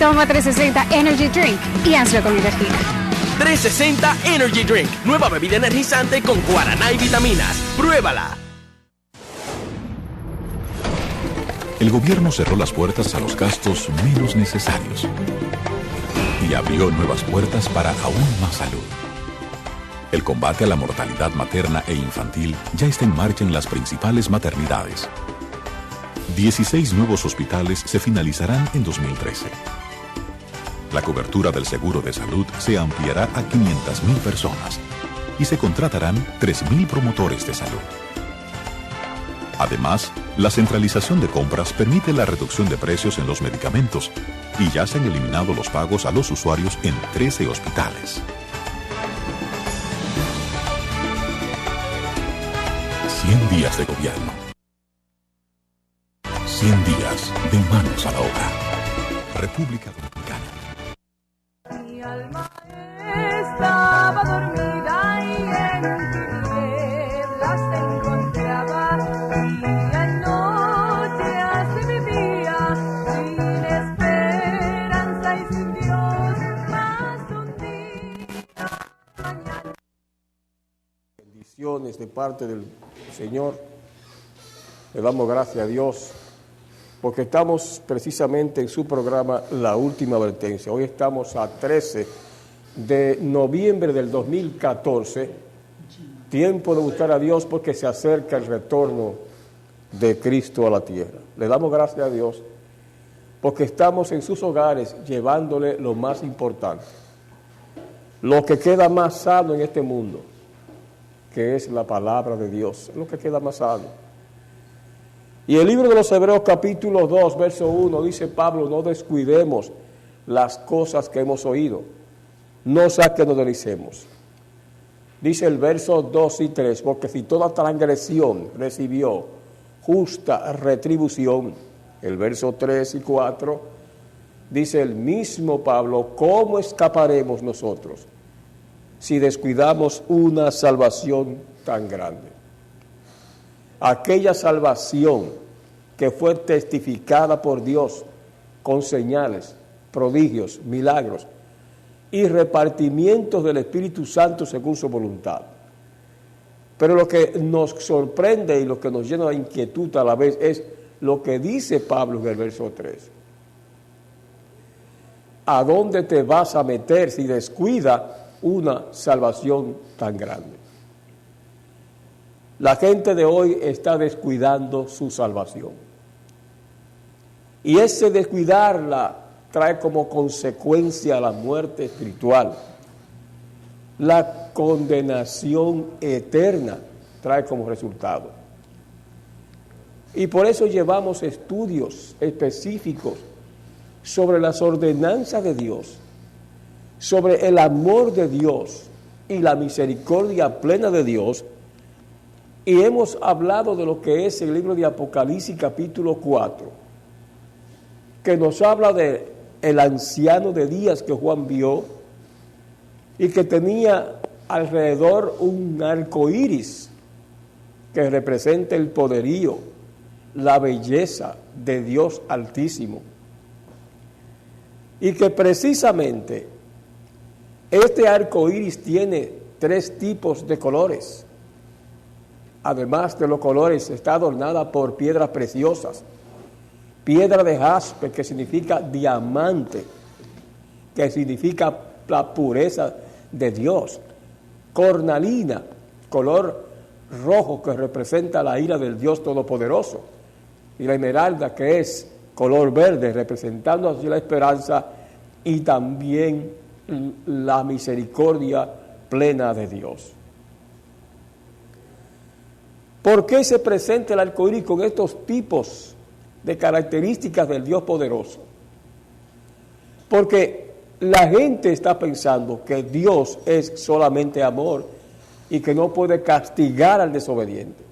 Toma 360 Energy Drink y hazlo con energía. 360 Energy Drink, nueva bebida energizante con guaraná y vitaminas. ¡Pruébala! El gobierno cerró las puertas a los gastos menos necesarios y abrió nuevas puertas para aún más salud. El combate a la mortalidad materna e infantil ya está en marcha en las principales maternidades. 16 nuevos hospitales se finalizarán en 2013. La cobertura del seguro de salud se ampliará a 500.000 personas y se contratarán 3.000 promotores de salud. Además, la centralización de compras permite la reducción de precios en los medicamentos y ya se han eliminado los pagos a los usuarios en 13 hospitales. 100 días de gobierno. 100 días de manos a la obra. República Dominicana. Mi alma estaba dormida y en tinieblas se encontraba. Día y noche así vivía, sin esperanza y sin Dios. Más un día mañana. Bendiciones de parte del Señor. Le damos gracias a Dios porque estamos precisamente en su programa La Última Advertencia. Hoy estamos a 13 de noviembre del 2014, tiempo de buscar a Dios porque se acerca el retorno de Cristo a la tierra. Le damos gracias a Dios porque estamos en sus hogares llevándole lo más importante, lo que queda más sano en este mundo, que es la palabra de Dios, es lo que queda más sano. Y el libro de los Hebreos capítulo 2, verso 1, dice Pablo, no descuidemos las cosas que hemos oído, no sea que nos deslicemos. Dice el verso 2 y 3, porque si toda transgresión recibió justa retribución, el verso 3 y 4, dice el mismo Pablo, ¿cómo escaparemos nosotros si descuidamos una salvación tan grande? Aquella salvación que fue testificada por Dios con señales, prodigios, milagros y repartimientos del Espíritu Santo según su voluntad. Pero lo que nos sorprende y lo que nos llena de inquietud a la vez es lo que dice Pablo en el verso 3. ¿A dónde te vas a meter si descuida una salvación tan grande? La gente de hoy está descuidando su salvación. Y ese descuidarla trae como consecuencia la muerte espiritual. La condenación eterna trae como resultado. Y por eso llevamos estudios específicos sobre las ordenanzas de Dios, sobre el amor de Dios y la misericordia plena de Dios. Y hemos hablado de lo que es el libro de Apocalipsis capítulo 4, que nos habla de el anciano de días que Juan vio y que tenía alrededor un arco iris que representa el poderío, la belleza de Dios Altísimo. Y que precisamente este arco iris tiene 3 tipos de colores. Además de los colores, está adornada por piedras preciosas. Piedra de jaspe, que significa diamante, que significa la pureza de Dios. Cornalina, color rojo, que representa la ira del Dios Todopoderoso. Y la esmeralda, que es color verde, representando así la esperanza y también la misericordia plena de Dios. ¿Por qué se presenta el arco iris con estos tipos de características del Dios poderoso? Porque la gente está pensando que Dios es solamente amor y que no puede castigar al desobediente.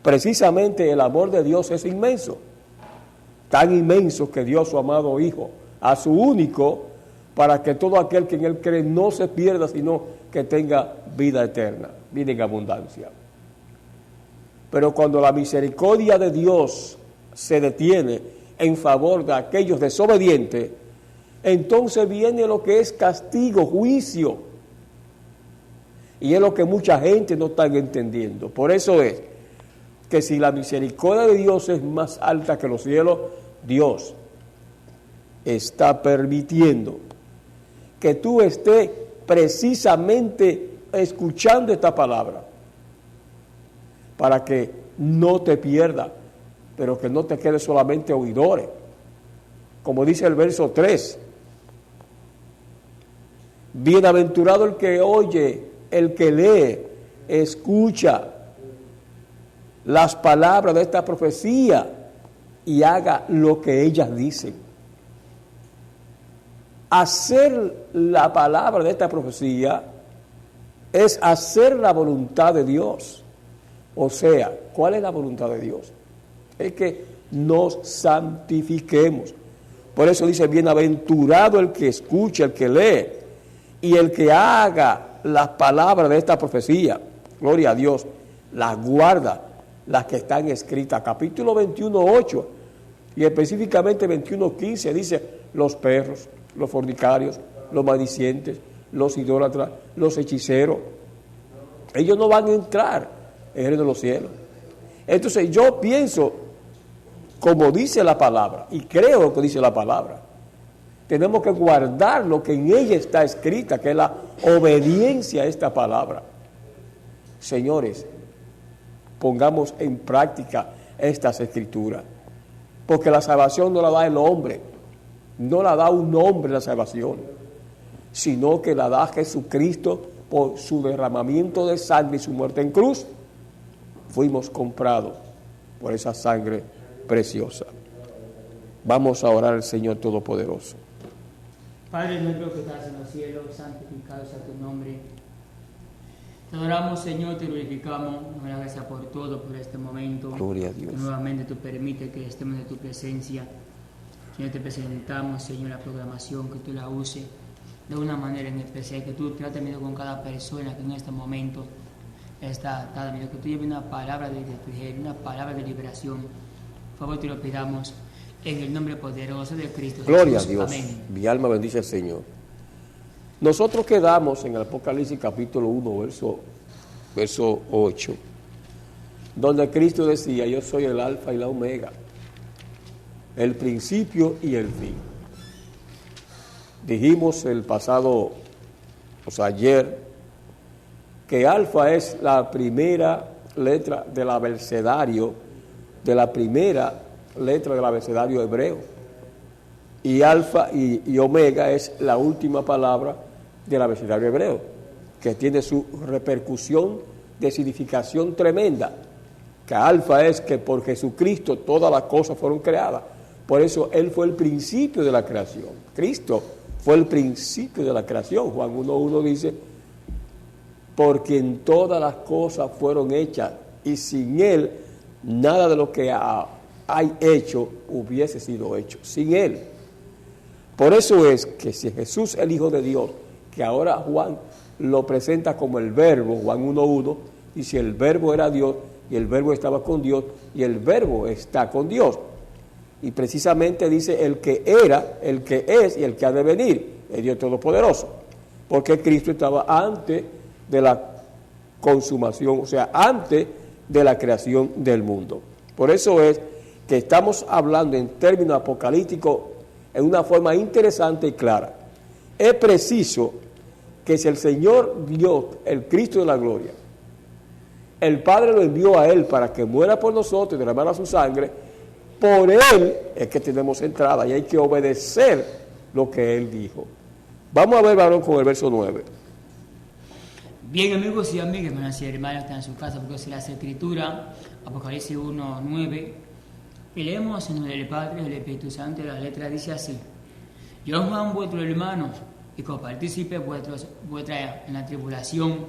Precisamente el amor de Dios es inmenso, tan inmenso que dio a su amado Hijo, a su único, para que todo aquel que en Él cree no se pierda, sino que tenga vida eterna, vida en abundancia. Pero cuando la misericordia de Dios se detiene en favor de aquellos desobedientes, entonces viene lo que es castigo, juicio. Y es lo que mucha gente no está entendiendo. Por eso es que si la misericordia de Dios es más alta que los cielos, Dios está permitiendo que tú estés precisamente escuchando esta palabra para que no te pierdas, pero que no te quedes solamente oidores. Como dice el verso 3, bienaventurado el que oye, el que lee, escucha las palabras de esta profecía y haga lo que ellas dicen. Hacer la palabra de esta profecía es hacer la voluntad de Dios. O sea, ¿cuál es la voluntad de Dios? Es que nos santifiquemos. Por eso dice, bienaventurado el que escucha, el que lee y el que haga las palabras de esta profecía. Gloria a Dios, las guarda, las que están escritas. Capítulo 21:8 y específicamente 21:15 dice, los perros, los fornicarios, los maldicientes, los idólatras, los hechiceros, ellos no van a entrar en el reino de los cielos. Entonces yo pienso, como dice la palabra, y creo que dice la palabra, tenemos que guardar lo que en ella está escrita, que es la obediencia a esta palabra. Señores, pongamos en práctica estas escrituras, porque la salvación no la da el hombre, no la da un hombre la salvación, sino que la da Jesucristo por su derramamiento de sangre y su muerte en cruz. Fuimos comprados por esa sangre preciosa. Vamos a orar al Señor Todopoderoso. Padre nuestro que estás en los cielos, santificado sea tu nombre. Te adoramos, Señor, te glorificamos. Gracias por todo, por este momento. Gloria a Dios. Que nuevamente tú permites que estemos en tu presencia. Señor, te presentamos, Señor, la programación, que tú la uses de una manera en especial, que tú trates con cada persona que en este momento está atada, que tú lleves una palabra de refrigerio, una palabra de liberación. Por favor, te lo pidamos en el nombre poderoso de Cristo. Gloria Jesús. a Dios. Amén. Mi alma bendice al Señor. Nosotros quedamos en el Apocalipsis capítulo 1, verso 8, donde Cristo decía, yo soy el alfa y la omega, el principio y el fin. Dijimos el pasado, ayer, que alfa es la primera letra del abecedario, de la primera letra del abecedario hebreo, y alfa y omega es la última palabra del abecedario hebreo, que tiene su repercusión de significación tremenda. Que alfa es que por Jesucristo todas las cosas fueron creadas, por eso Él fue el principio de la creación. Cristo fue el principio de la creación. Juan 1:1 dice, por quien todas las cosas fueron hechas, y sin Él nada de lo que hay hecho hubiese sido hecho, sin Él. Por eso es que si Jesús, el Hijo de Dios, que ahora Juan lo presenta como el Verbo, Juan 1:1, dice el Verbo era Dios, y el Verbo estaba con Dios, y el Verbo está con Dios. Y precisamente dice el que era, el que es y el que ha de venir, el Dios Todopoderoso. Porque Cristo estaba antes de la consumación, o sea, antes de la creación del mundo. Por eso es que estamos hablando en términos apocalípticos en una forma interesante y clara. Es preciso que si el Señor Dios, el Cristo de la gloria, el Padre lo envió a Él para que muera por nosotros y derramara su sangre, por Él es que tenemos entrada y hay que obedecer lo que Él dijo. Vamos a ver, varón, con el verso 9. Bien, amigos y amigas, hermanas y hermanos, están en su casa porque es la Escritura, Apocalipsis 1:9, y leemos en nombre del Padre, del Espíritu Santo, y la letra dice así: Yo, Juan, vuestro hermano, y copartícipe vuestra en la tribulación,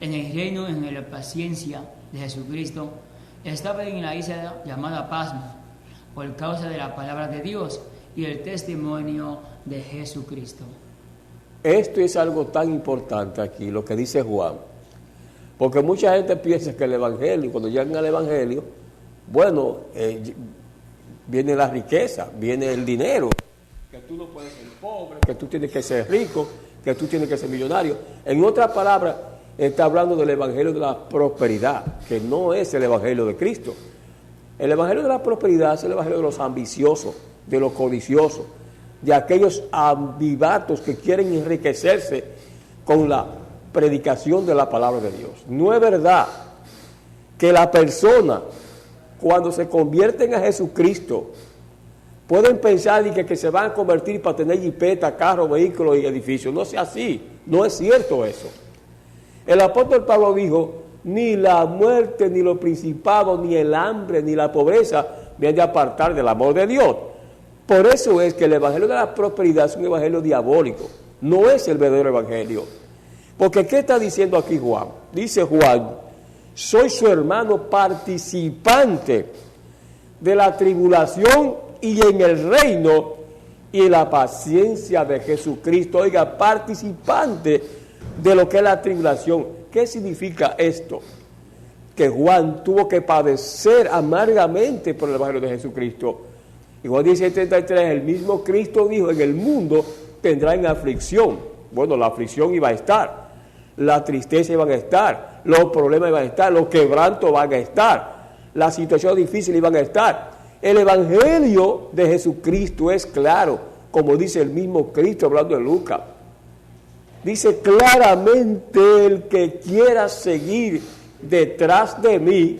en el reino, en la paciencia de Jesucristo, estaba en la isla llamada Pasmo, por causa de la palabra de Dios y el testimonio de Jesucristo. Esto es algo tan importante aquí, lo que dice Juan, porque mucha gente piensa que el Evangelio, cuando llegan al Evangelio, bueno, viene la riqueza, viene el dinero, que tú no puedes ser pobre, que tú tienes que ser rico, que tú tienes que ser millonario. En otras palabras, está hablando del evangelio de la prosperidad, que no es el evangelio de Cristo. El evangelio de la prosperidad es el evangelio de los ambiciosos, de los codiciosos, de aquellos ambivatos que quieren enriquecerse con la predicación de la palabra de Dios. No es verdad que la persona, cuando se convierten a Jesucristo, pueden pensar que se van a convertir para tener jipeta, carro, vehículos y edificios. No sea así, no es cierto eso. El apóstol Pablo dijo, ni la muerte, ni los principados, ni el hambre, ni la pobreza me han de apartar del amor de Dios. Por eso es que el evangelio de la prosperidad es un evangelio diabólico, no es el verdadero evangelio. Porque ¿qué está diciendo aquí Juan? Dice Juan, soy su hermano participante de la tribulación y en el reino y en la paciencia de Jesucristo. Oiga, participante de lo que es la tribulación. ¿Qué significa esto? Que Juan tuvo que padecer amargamente por el evangelio de Jesucristo. Y Juan 16:33, el mismo Cristo dijo, en el mundo tendrán aflicción. Bueno, la aflicción iba a estar, la tristeza iba a estar, los problemas iban a estar, los quebrantos van a estar, las situaciones difíciles iban a estar. El evangelio de Jesucristo es claro, como dice el mismo Cristo hablando de Lucas. Dice claramente, el que quiera seguir detrás de mí,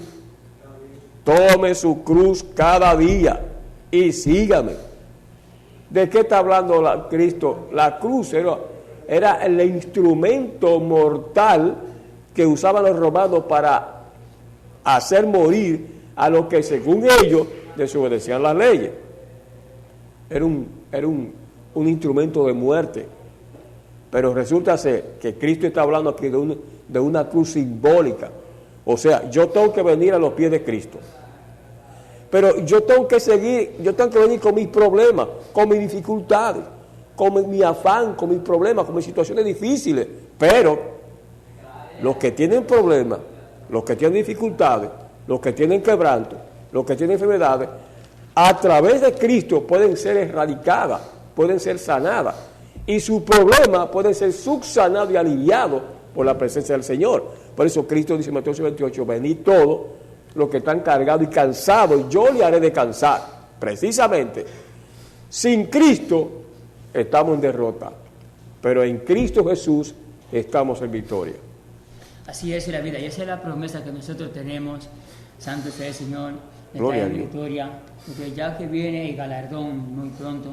tome su cruz cada día y sígame. ¿De qué está hablando Cristo? La cruz era el instrumento mortal que usaban los romanos para hacer morir a los que según ellos desobedecían las leyes. Era un instrumento de muerte. Pero resulta ser que Cristo está hablando aquí de una cruz simbólica. O sea, yo tengo que venir a los pies de Cristo. Pero yo tengo que venir con mis problemas, con mis dificultades, con mi afán, con mis problemas, con mis situaciones difíciles. Pero los que tienen problemas, los que tienen dificultades, los que tienen quebrantos, los que tienen enfermedades, a través de Cristo pueden ser erradicadas, pueden ser sanadas. Y su problema puede ser subsanado y aliviado por la presencia del Señor. Por eso Cristo dice en Mateo 28, venid todos los que están cargados y cansados, y yo le haré descansar. Precisamente, sin Cristo estamos en derrota, pero en Cristo Jesús estamos en victoria. Así es la vida, y esa es la promesa que nosotros tenemos. Santo sea el Señor, Gloria está en a Dios. victoria, porque ya que viene el galardón muy pronto.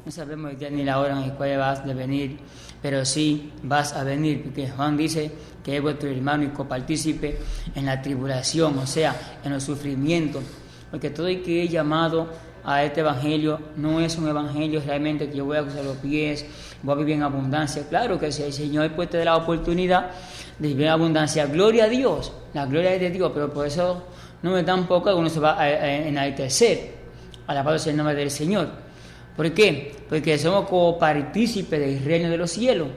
No sabemos el día ni la hora en la cual vas a venir, pero sí vas a venir, porque Juan dice que es vuestro hermano y copartícipe en la tribulación, o sea, en los sufrimientos, porque todo el que he llamado a este evangelio no es un evangelio realmente que yo voy a cruzar los pies, voy a vivir en abundancia. Claro que si el Señor pues te da la oportunidad de vivir en abundancia, gloria a Dios, la gloria es de Dios, pero por eso no me dan poco que uno se va a enaltecer, alabado sea el nombre del Señor. ¿Por qué? Porque somos copartícipes del reino de los cielos.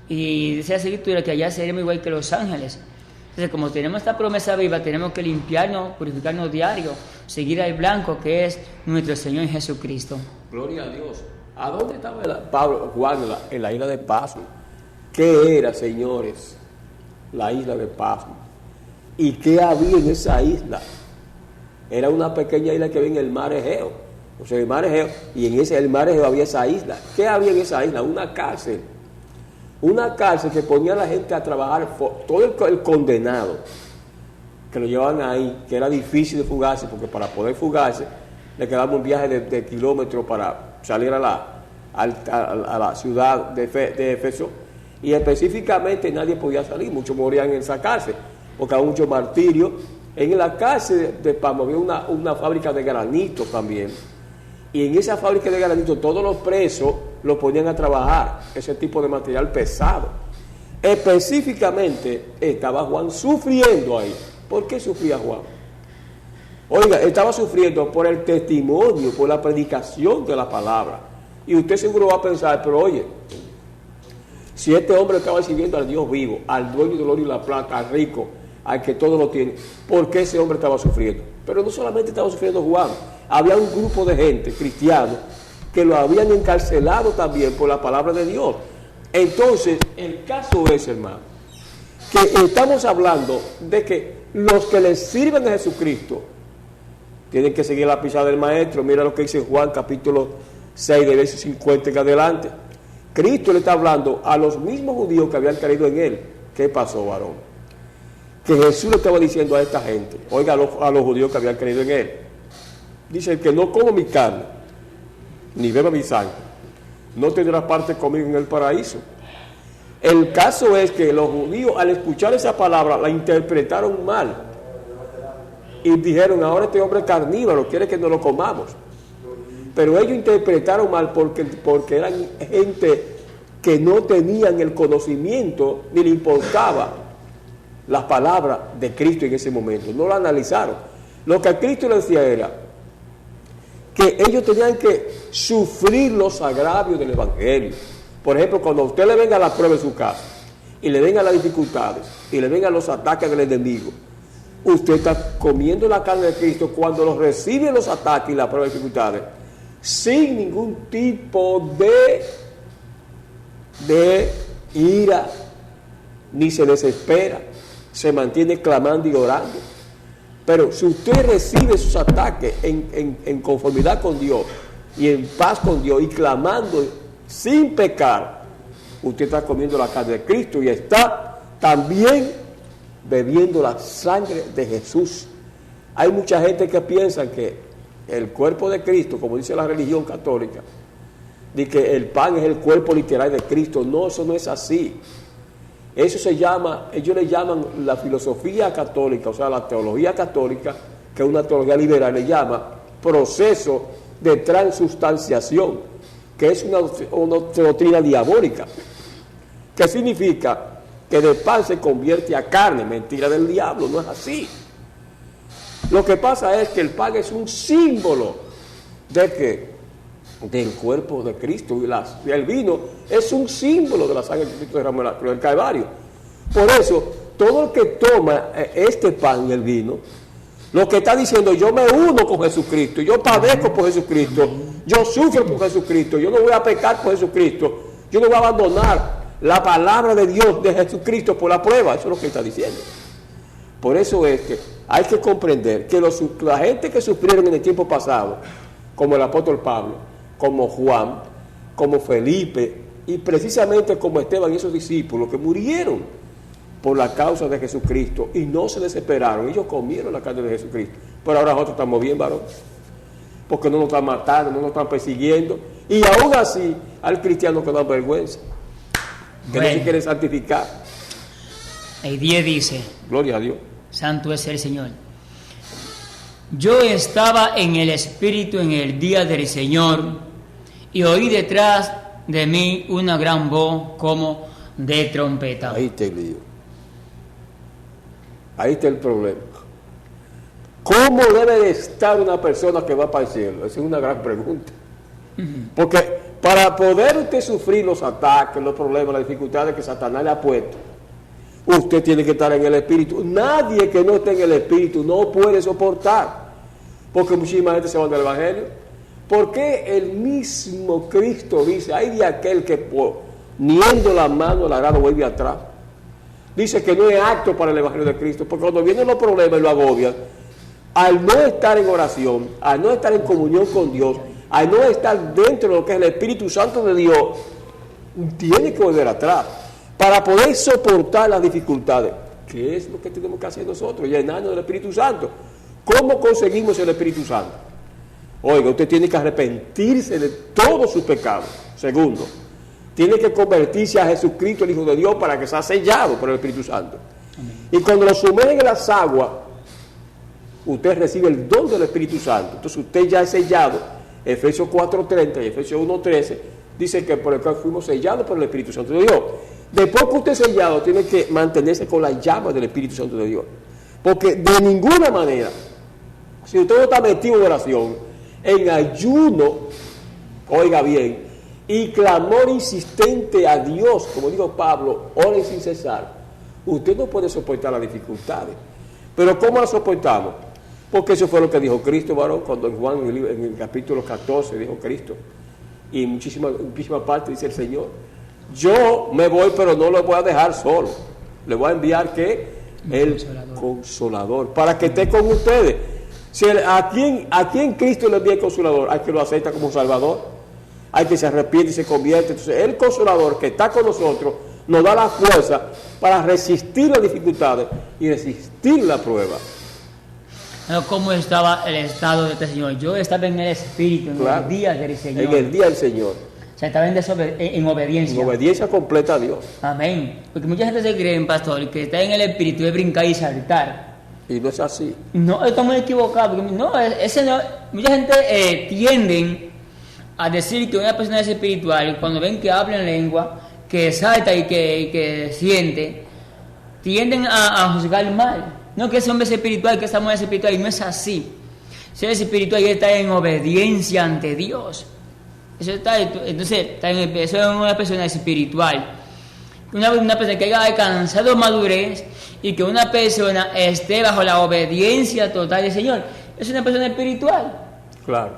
Y dice la Escritura que allá seremos igual que los ángeles. Entonces, como tenemos esta promesa viva, tenemos que limpiarnos, purificarnos diario, seguir al blanco que es nuestro Señor Jesucristo. Gloria a Dios. ¿A dónde estaba Juan en la isla de Pasmo? ¿Qué era, señores, la isla de Pasmo? ¿Y qué había en esa isla? Era una pequeña isla que había en el mar Egeo. O sea, el mar Egeo, y en el mar Egeo había esa isla. ¿Qué había en esa isla? Una cárcel. Una cárcel que ponía a la gente a trabajar, todo el condenado que lo llevaban ahí, que era difícil de fugarse, porque para poder fugarse le quedaba un viaje de kilómetros para salir a la ciudad de Éfeso, y específicamente nadie podía salir, muchos morían en esa cárcel, porque había mucho martirio. En la cárcel de Pasmo había una fábrica de granito también. Y en esa fábrica de granito todos los presos los ponían a trabajar, ese tipo de material pesado. Específicamente estaba Juan sufriendo ahí. ¿Por qué sufría Juan? Oiga, estaba sufriendo por el testimonio, por la predicación de la palabra. Y usted seguro va a pensar, pero oye, si este hombre estaba sirviendo al Dios vivo, al dueño del oro y la plata, al rico, al que todo lo tiene, ¿por qué ese hombre estaba sufriendo? Pero no solamente estaba sufriendo Juan, había un grupo de gente, cristianos, que lo habían encarcelado también por la palabra de Dios. Entonces, el caso es, hermano, que estamos hablando de que los que les sirven a Jesucristo tienen que seguir la pisada del Maestro. Mira lo que dice Juan capítulo 6, de versos 50 en adelante. Cristo le está hablando a los mismos judíos que habían creído en Él. ¿Qué pasó, varón? Que Jesús le estaba diciendo a esta gente, oiga, a los judíos que habían creído en Él. Dice, el que no coma mi carne, ni beba mi sangre, no tendrá parte conmigo en el paraíso. El caso es que los judíos, al escuchar esa palabra, la interpretaron mal. Y dijeron, ahora este hombre es carnívoro, quiere que no lo comamos. Pero ellos interpretaron mal porque eran gente que no tenían el conocimiento ni le importaba la palabra de Cristo en ese momento. No lo analizaron. Lo que a Cristo le decía era que ellos tenían que sufrir los agravios del Evangelio. Por ejemplo, cuando a usted le venga la prueba en su casa y le vengan las dificultades y le vengan los ataques del enemigo, usted está comiendo la carne de Cristo cuando los recibe los ataques y las pruebas y dificultades sin ningún tipo de ira, ni se desespera, se mantiene clamando y orando. Pero si usted recibe sus ataques en conformidad con Dios y en paz con Dios y clamando sin pecar, usted está comiendo la carne de Cristo y está también bebiendo la sangre de Jesús. Hay mucha gente que piensa que el cuerpo de Cristo, como dice la religión católica, de que el pan es el cuerpo literal de Cristo. No, eso no es así. Eso se llama, ellos le llaman la filosofía católica, o sea, la teología católica, que es una teología liberal, le llama proceso de transustanciación, que es una doctrina diabólica, que significa que de pan se convierte a carne. Mentira del diablo, no es así. Lo que pasa es que el pan es un símbolo de que del cuerpo de Cristo, y el vino es un símbolo de la sangre de Cristo derramada en la cruz del Calvario. Por eso, todo el que toma este pan y el vino, lo que está diciendo, yo me uno con Jesucristo, yo padezco por Jesucristo, yo sufro por Jesucristo, yo no voy a pecar por Jesucristo, yo no voy a abandonar la palabra de Dios, de Jesucristo, por la prueba. Eso es lo que está diciendo. Por eso es que hay que comprender que la gente que sufrieron en el tiempo pasado, como el apóstol Pablo, como Juan, como Felipe, y precisamente como Esteban y esos discípulos que murieron por la causa de Jesucristo y no se desesperaron, ellos comieron la carne de Jesucristo. Pero ahora nosotros estamos bien, varón, porque no nos están matando, no nos están persiguiendo, y aún así al cristiano que da vergüenza, que no se quiere santificar. El 10 dice, gloria a Dios, santo es el Señor. Yo estaba en el Espíritu en el día del Señor y oí detrás de mí una gran voz como de trompeta. Ahí está el lío. Ahí está el problema. ¿Cómo debe de estar una persona que va para el cielo? Esa es una gran pregunta. Porque para poder usted sufrir los ataques, los problemas, las dificultades que Satanás le ha puesto, usted tiene que estar en el Espíritu. Nadie que no esté en el Espíritu no puede soportar, porque muchísima gente se va del Evangelio. ¿Por qué el mismo Cristo dice, hay de aquel que poniendo la mano al arado vuelve atrás? Dice que no es apto para el Evangelio de Cristo, porque cuando vienen los problemas y lo agobian, al no estar en oración, al no estar en comunión con Dios, al no estar dentro de lo que es el Espíritu Santo de Dios, tiene que volver atrás para poder soportar las dificultades. ¿Qué es lo que tenemos que hacer nosotros? Llenarnos del Espíritu Santo. ¿Cómo conseguimos el Espíritu Santo? Oiga, usted tiene que arrepentirse de todos sus pecados. Segundo, tiene que convertirse a Jesucristo, el Hijo de Dios, para que sea sellado por el Espíritu Santo. Amén. Y cuando lo sumergen en las aguas, usted recibe el don del Espíritu Santo. Entonces usted ya es sellado. Efesios 4:30 y Efesios 1:13 dice que por el cual fuimos sellados por el Espíritu Santo de Dios. Después que usted es sellado, tiene que mantenerse con la llama del Espíritu Santo de Dios. Porque de ninguna manera, si usted no está metido en oración, en ayuno, oiga bien, y clamor insistente a Dios, como dijo Pablo, oren sin cesar, usted no puede soportar las dificultades. Pero ¿cómo las soportamos? Porque eso fue lo que dijo Cristo, varón, cuando en Juan, en el capítulo 14, dijo Cristo. Y en muchísima parte dice el Señor, yo me voy, pero no lo voy a dejar solo. Le voy a enviar, ¿qué? El Consolador, para que esté con ustedes. ¿A quién Cristo le envía el Consolador? Hay que lo acepta como Salvador, hay que se arrepiente y se convierte. Entonces el Consolador que está con nosotros nos da la fuerza para resistir las dificultades y resistir la prueba. ¿Cómo estaba el estado de este Señor? Yo estaba en el Espíritu, en el día del Señor. En el día del Señor. O sea, estaba en obediencia. En obediencia completa a Dios. Amén. Porque mucha gente se cree, pastor, que está en el Espíritu de brincar y saltar. Y no es así. No, estamos equivocados. Porque mucha gente tienden a decir que una persona es espiritual y cuando ven que habla en lengua, que salta y que siente, tienden a juzgar mal. No, que ese hombre es espiritual, que esa mujer es espiritual, y no es así. Ser espiritual y está en obediencia ante Dios. Eso es una persona espiritual. Una persona que haya alcanzado madurez y que una persona esté bajo la obediencia total del Señor. Es una persona espiritual. Claro.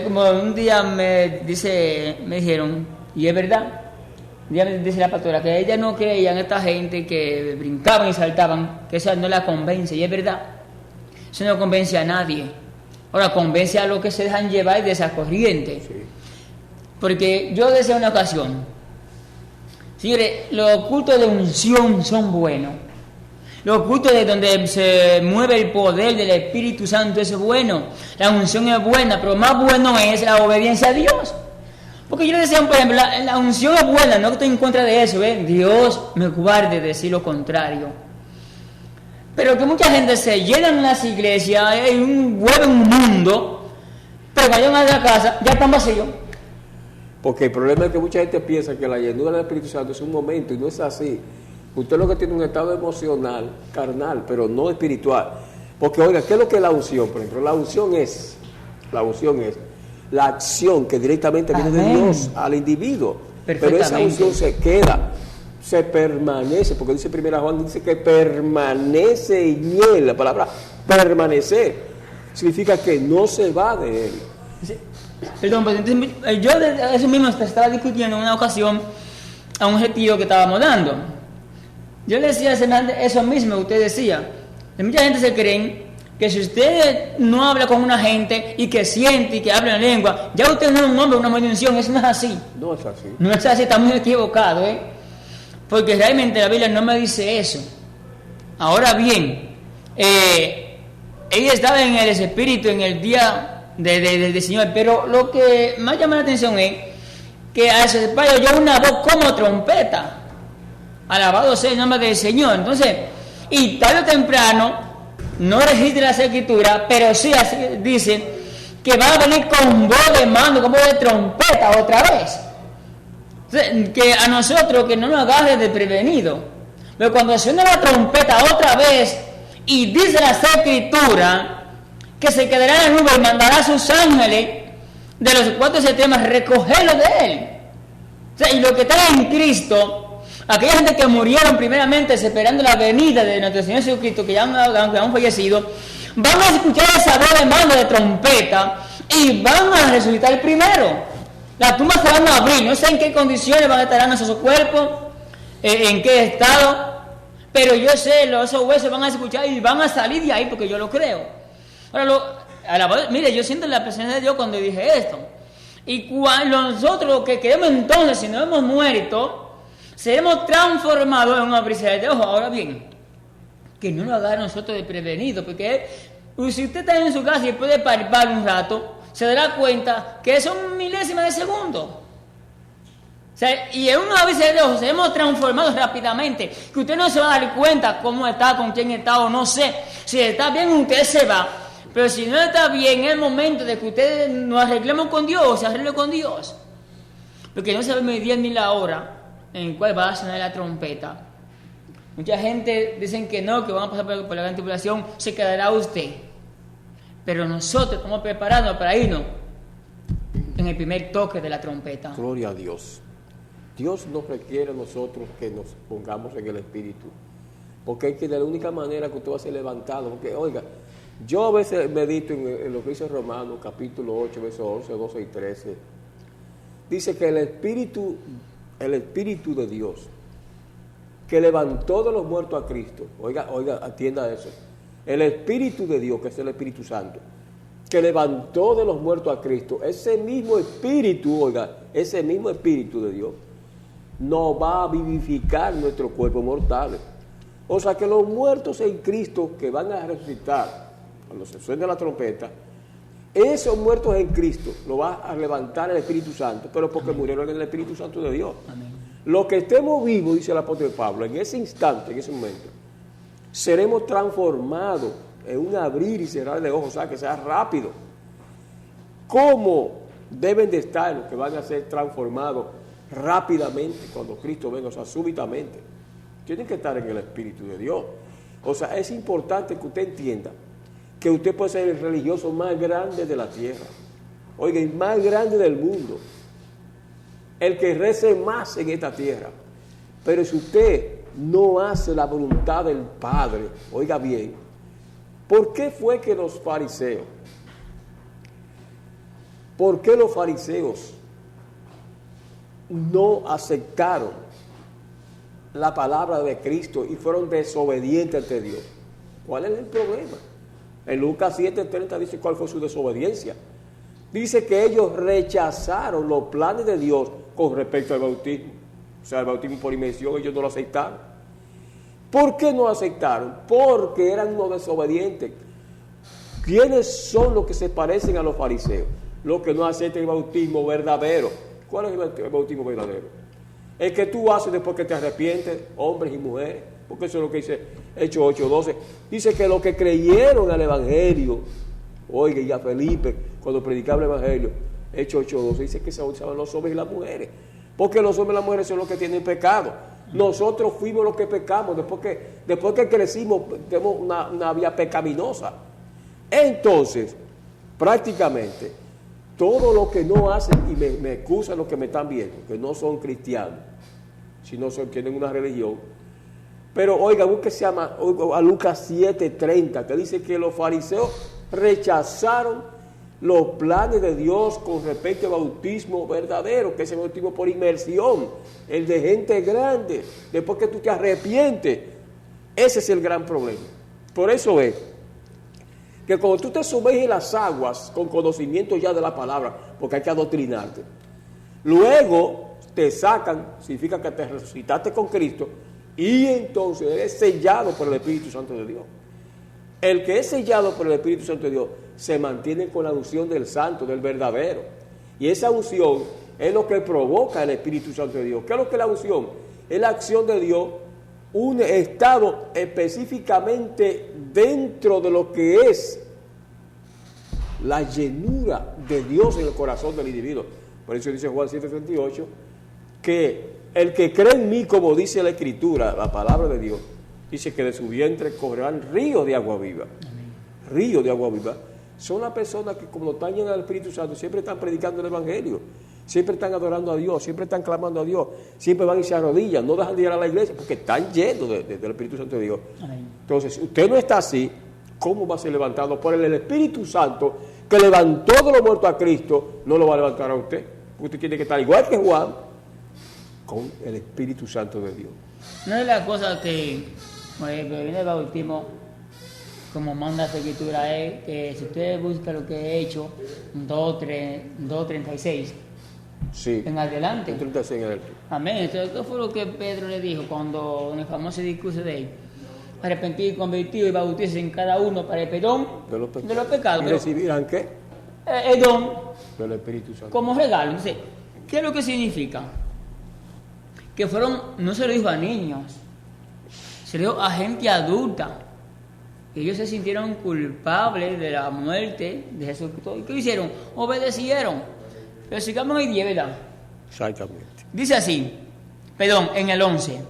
Como un día me dijeron, y es verdad, un día me dice la pastora que ella no creía en esta gente que brincaban y saltaban, que eso no la convence, y es verdad. Eso no convence a nadie. Ahora convence a los que se dejan llevar de esa corriente. Sí. Porque yo decía una ocasión, señores, los cultos de unción son buenos. Los cultos de donde se mueve el poder del Espíritu Santo es bueno. La unción es buena, pero más bueno es la obediencia a Dios. Porque yo le decía, por ejemplo, la unción es buena, no estoy en contra de eso, ¿eh? Dios me guarde de decir lo contrario. Pero que mucha gente se llena en las iglesias, hay un huevo en un mundo, pero cuando van a la casa ya están vacíos. Porque el problema es que mucha gente piensa que la llenura del Espíritu Santo es un momento, y no es así. Usted lo que tiene un estado emocional, carnal, pero no espiritual. Porque oiga, ¿qué es lo que es la unción? Por ejemplo, la unción es la acción que directamente viene de Dios al individuo. Pero esa unción se queda, se permanece, porque dice 1 Juan, dice que permanece en él. La palabra permanecer significa que no se va de él. Sí. Perdón, pues entonces, yo de eso mismo estaba discutiendo en una ocasión a un retiro que estábamos dando. Yo le decía eso mismo que usted decía. Mucha gente se creen que si usted no habla con una gente y que siente y que habla en lengua, ya usted no es un hombre, una unción. Eso no es así. No es así. No es así, está muy equivocado, ¿eh? Porque realmente la Biblia no me dice eso. Ahora bien, ella estaba en el Espíritu en el día del Señor, pero lo que más llama la atención es que a ese padre oyó una voz como trompeta. Alabado sea el nombre del Señor. Entonces, y tarde o temprano, no registra las escrituras, pero sí así dicen que va a venir con voz de mando, con voz de trompeta otra vez. Entonces, que a nosotros que no nos agarre desprevenido. Pero cuando suena la trompeta otra vez y dice la escritura que se quedará en la nube y mandará a sus ángeles de los 4 sistemas recogerlo de él. O sea, y lo que está en Cristo, aquella gente que murieron primeramente esperando la venida de nuestro Señor Jesucristo, que ya han fallecido, van a escuchar esa voz de mando de trompeta y van a resucitar primero. Las tumbas se van a abrir, no sé en qué condiciones van a estar nuestros cuerpos, en qué estado, pero yo sé, esos huesos van a escuchar y van a salir de ahí porque yo lo creo. Ahora, mire, yo siento la presencia de Dios cuando dije esto. Y cuando nosotros que queremos entonces, si no hemos muerto, seremos transformados en una brisa de ojo. Ahora bien, que no nos agarre a nosotros desprevenidos, porque si usted está en su casa y puede palpar un rato, se dará cuenta que son milésimas de segundo. O sea, y en una brisa de ojo seremos transformados rápidamente, que usted no se va a dar cuenta cómo está, con quién está o no sé. Si está bien, usted se va. Pero si no está bien, es el momento de que usted nos arreglemos con Dios, se arregle con Dios. Porque no sabemos el día ni la hora en cuál va a sonar la trompeta. Mucha gente dicen que no, que van a pasar por la gran tribulación, se quedará usted. Pero nosotros estamos preparados para irnos en el primer toque de la trompeta. Gloria a Dios. Dios nos requiere a nosotros que nos pongamos en el Espíritu. Porque es que de la única manera que usted va a ser levantado, porque oiga, Yo a veces medito en lo que dice Romanos, capítulo 8, versos 11, 12 y 13. Dice que el Espíritu de Dios, que levantó de los muertos a Cristo, oiga, atienda eso, el Espíritu de Dios, que es el Espíritu Santo, que levantó de los muertos a Cristo, ese mismo Espíritu, ese mismo Espíritu de Dios, nos va a vivificar nuestros cuerpos mortales. O sea que los muertos en Cristo que van a resucitar, cuando se suene la trompeta, esos muertos en Cristo lo va a levantar el Espíritu Santo, pero porque murieron en el Espíritu Santo de Dios. Amén. Los que estemos vivos, dice el apóstol Pablo, en ese instante, en ese momento, seremos transformados en un abrir y cerrar de ojos, o sea, que sea rápido. ¿Cómo deben de estar los que van a ser transformados rápidamente cuando Cristo venga, o sea, súbitamente? Tienen que estar en el Espíritu de Dios. O sea, es importante que usted entienda que usted puede ser el religioso más grande de la tierra, oiga, el más grande del mundo, el que rece más en esta tierra, pero si usted no hace la voluntad del Padre, oiga bien, ¿por qué fue que los fariseos no aceptaron la palabra de Cristo y fueron desobedientes ante Dios? ¿Cuál es el problema? En Lucas 7:30 dice cuál fue su desobediencia. Dice que ellos rechazaron los planes de Dios con respecto al bautismo. O sea, el bautismo por inmersión, ellos no lo aceptaron. ¿Por qué no aceptaron? Porque eran unos desobedientes. ¿Quiénes son los que se parecen a los fariseos? Los que no aceptan el bautismo verdadero. ¿Cuál es el bautismo verdadero? El que tú haces después que te arrepientes, hombres y mujeres. Porque eso es lo que dice Hechos 8:12. Dice que los que creyeron al Evangelio, oiga, y a Felipe, cuando predicaba el Evangelio, Hechos 8:12, dice que se bautizaban los hombres y las mujeres. Porque los hombres y las mujeres son los que tienen pecado. Nosotros fuimos los que pecamos. Después que crecimos, tenemos una vía pecaminosa. Entonces, prácticamente, todo lo que no hacen, y me excusan los que me están viendo, que no son cristianos, sino tienen una religión. Pero oiga, búsquese a Lucas 7:30, que dice que los fariseos rechazaron los planes de Dios con respecto al bautismo verdadero, que es el bautismo por inmersión, el de gente grande, después que tú te arrepientes. Ese es el gran problema. Por eso es que cuando tú te sumerges en las aguas con conocimiento ya de la palabra, porque hay que adoctrinarte, luego te sacan, significa que te resucitaste con Cristo, y entonces eres sellado por el Espíritu Santo de Dios. El que es sellado por el Espíritu Santo de Dios se mantiene con la unción del Santo, del verdadero. Y esa unción es lo que provoca el Espíritu Santo de Dios. ¿Qué es lo que es la unción? Es la acción de Dios, un estado específicamente dentro de lo que es la llenura de Dios en el corazón del individuo. Por eso dice Juan 7:38 que el que cree en mí, como dice la Escritura, la palabra de Dios, dice que de su vientre correrán ríos de agua viva. Amén. Ríos de agua viva. Son las personas que, como están llenas del Espíritu Santo, siempre están predicando el Evangelio, siempre están adorando a Dios, siempre están clamando a Dios, siempre van y se arrodillan, no dejan de ir a la iglesia porque están llenos del Espíritu Santo de Dios. Amén. Entonces, si usted no está así, ¿cómo va a ser levantado? Por el Espíritu Santo que levantó de los muertos a Cristo, no lo va a levantar a usted. Usted tiene que estar igual que Juan, con el Espíritu Santo de Dios. Una de las cosas que viene el bautismo, como manda la Escritura, es que si usted busca lo que he hecho, 2:36, sí, en adelante. 2:36 en adelante. Amén. Esto fue lo que Pedro le dijo cuando en el famoso discurso de él: arrepentido, convertido y bautizarse en cada uno para el perdón de los pecados. ¿Y recibirán qué? El don del Espíritu Santo como regalo. Entonces, ¿qué es lo que significa? Que no se lo dijo a niños, se lo dijo a gente adulta. Ellos se sintieron culpables de la muerte de Jesucristo. ¿Y qué hicieron? Obedecieron. Pero sigamos en el 10, ¿verdad? Exactamente. Dice así, en el 11.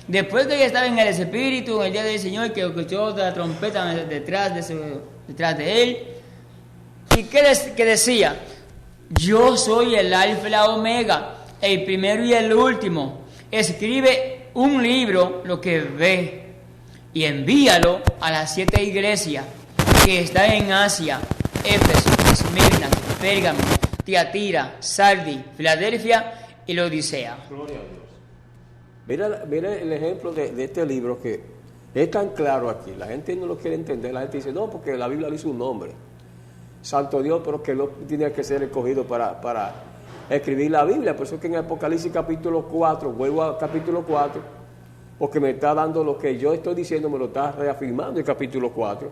Después que ella estaba en el Espíritu, en el día del Señor, que escuchó la trompeta detrás de él, y que decía: yo soy el Alfa y la Omega, el primero y el último. Escribe un libro, lo que ve, y envíalo a las 7 iglesias: que está en Asia, Éfeso, Esmirna, Pérgamo, Tiatira, Sardi, Filadelfia y la Odisea. Gloria a Dios. Mira el ejemplo de este libro que es tan claro aquí. La gente no lo quiere entender. La gente dice, no, porque la Biblia le hizo un nombre. Santo Dios, pero que no tiene que ser escogido para escribir la Biblia. Por eso que en Apocalipsis capítulo 4, vuelvo al capítulo 4, porque me está dando lo que yo estoy diciendo, me lo está reafirmando el capítulo 4,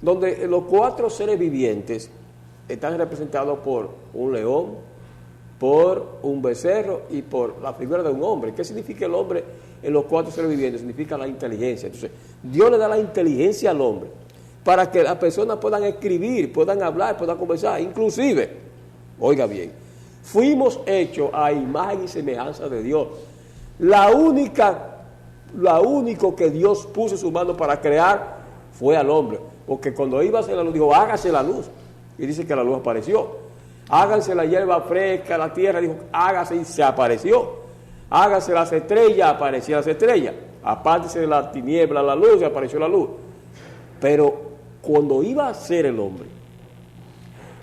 donde los 4 seres vivientes están representados por un león, por un becerro y por la figura de un hombre. ¿Qué significa el hombre en los 4 seres vivientes? Significa la inteligencia. Entonces, Dios le da la inteligencia al hombre para que las personas puedan escribir, puedan hablar, puedan conversar. Inclusive, oiga bien, fuimos hechos a imagen y semejanza de Dios. La único que Dios puso en su mano para crear fue al hombre. Porque cuando iba a hacer la luz, dijo, hágase la luz. Y dice que la luz apareció. Háganse la hierba fresca, la tierra, dijo, hágase, y se apareció. Háganse las estrellas, aparecieron las estrellas. Apártese de la tiniebla, la luz, y apareció la luz. Pero cuando iba a ser el hombre,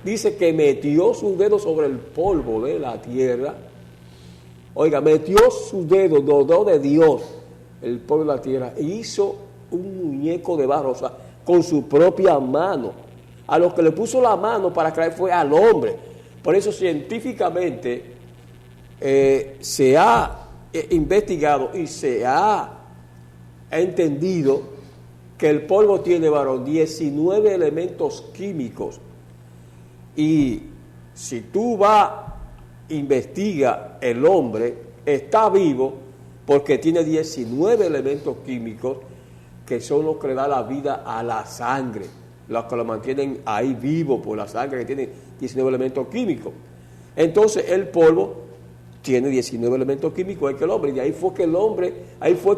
dice que metió sus dedos sobre el polvo de la tierra. Oiga, metió sus dedos, los dedos de Dios, el polvo de la tierra, e hizo un muñeco de barro, o sea, con su propia mano. A lo que le puso la mano para crear fue al hombre. Por eso científicamente se ha investigado y se ha entendido que el polvo tiene, varón, 19 elementos químicos. Y si tú investiga el hombre, está vivo porque tiene 19 elementos químicos que son los que le dan la vida a la sangre, los que lo mantienen ahí vivo por la sangre, que tiene 19 elementos químicos. Entonces el polvo tiene 19 elementos químicos, igual que el hombre, y ahí fue